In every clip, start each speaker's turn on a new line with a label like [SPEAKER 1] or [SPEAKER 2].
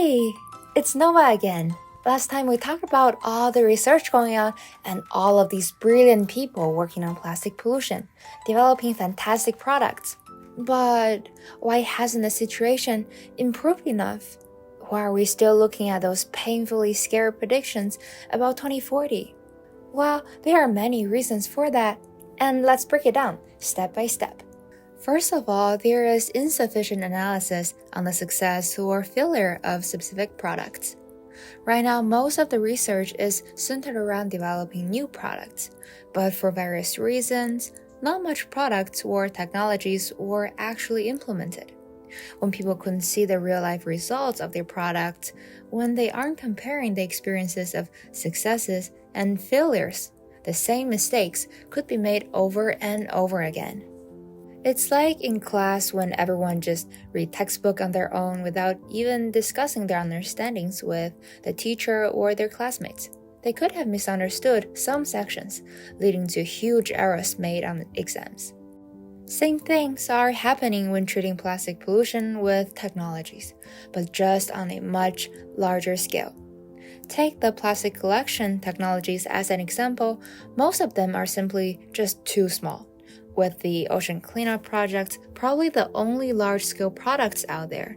[SPEAKER 1] Hey, it's Nova again. Last time we talked about all the research going on and all of these brilliant people working on plastic pollution, developing fantastic products. But why hasn't the situation improved enough? Why are we still looking at those painfully scary predictions about 2040? Well, there are many reasons for that, and let's break it down step by step. First of all, there is insufficient analysis on the success or failure of specific products. Right now, most of the research is centered around developing new products, but for various reasons, not much products or technologies were actually implemented. When people couldn't see the real-life results of their products, when they aren't comparing the experiences of successes and failures, the same mistakes could be made over and over again. It's like in class when everyone just read textbook on their own without even discussing their understandings with the teacher or their classmates. They could have misunderstood some sections, leading to huge errors made on exams. Same things are happening when treating plastic pollution with technologies, but just on a much larger scale. Take the plastic collection technologies as an example. Most of them are simply just too small. With the ocean cleanup project probably the only large-scale products out there.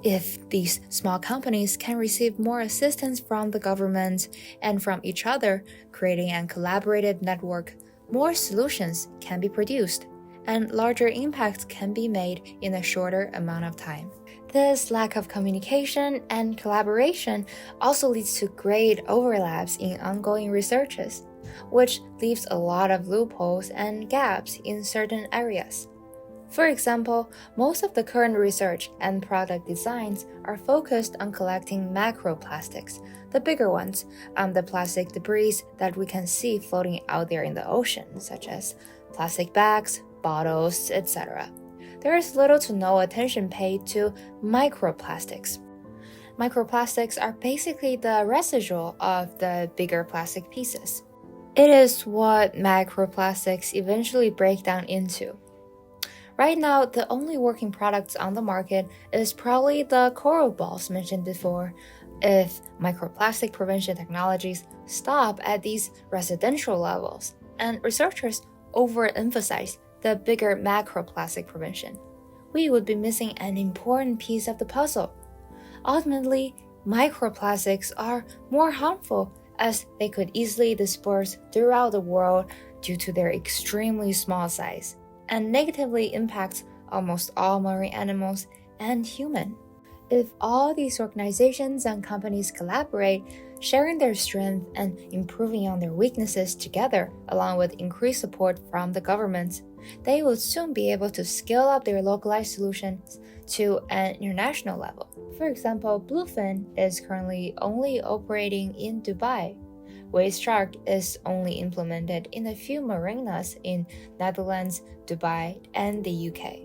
[SPEAKER 1] If these small companies can receive more assistance from the government and from each other, creating a collaborative network, more solutions can be produced, and larger impacts can be made in a shorter amount of time. This lack of communication and collaboration also leads to great overlaps in ongoing researches, which leaves a lot of loopholes and gaps in certain areas. For example, most of the current research and product designs are focused on collecting macroplastics, the bigger ones, the plastic debris that we can see floating out there in the ocean, such as plastic bags, bottles, etc. There is little to no attention paid to microplastics. Microplastics are basically the residual of the bigger plastic pieces. It is what macroplastics eventually break down into. Right now, the only working products on the market is probably the coral balls mentioned before. If microplastic prevention technologies stop at these residential levels, and researchers overemphasize the bigger macroplastic prevention, we would be missing an important piece of the puzzle. Ultimately, microplastics are more harmful as they could easily disperse throughout the world due to their extremely small size, and negatively impact almost all marine animals and humans. If all these organizations and companies collaborate, sharing their strength and improving on their weaknesses together, along with increased support from the governments, they will soon be able to scale up their localized solutions to an international level. For example, Bluefin is currently only operating in Dubai. Waste Shark is only implemented in a few marinas in Netherlands, Dubai, and the UK.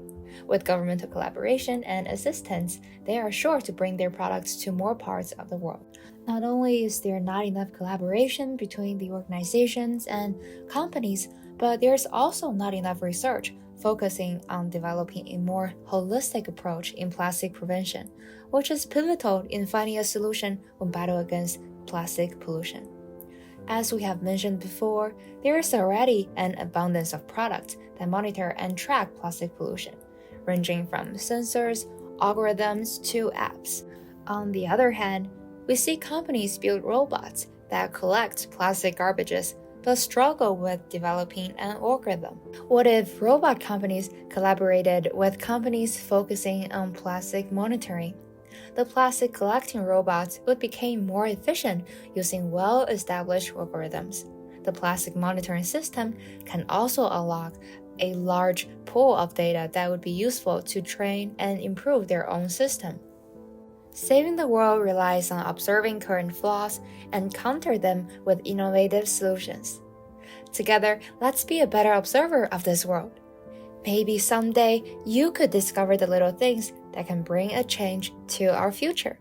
[SPEAKER 1] With governmental collaboration and assistance, they are sure to bring their products to more parts of the world. Not only is there not enough collaboration between the organizations and companies, but there's also not enough research focusing on developing a more holistic approach in plastic prevention, which is pivotal in finding a solution when battle against plastic pollution. As we have mentioned before, there is already an abundance of products that monitor and track plastic pollution, ranging from sensors, algorithms, to apps. On the other hand, we see companies build robots that collect plastic garbages but struggle with developing an algorithm. What if robot companies collaborated with companies focusing on plastic monitoring? The plastic collecting robots would become more efficient using well-established algorithms. The plastic monitoring system can also unlock a large pool of data that would be useful to train and improve their own system. Saving the world relies on observing current flaws and counter them with innovative solutions. Together, let's be a better observer of this world. Maybe someday you could discover the little things that can bring a change to our future.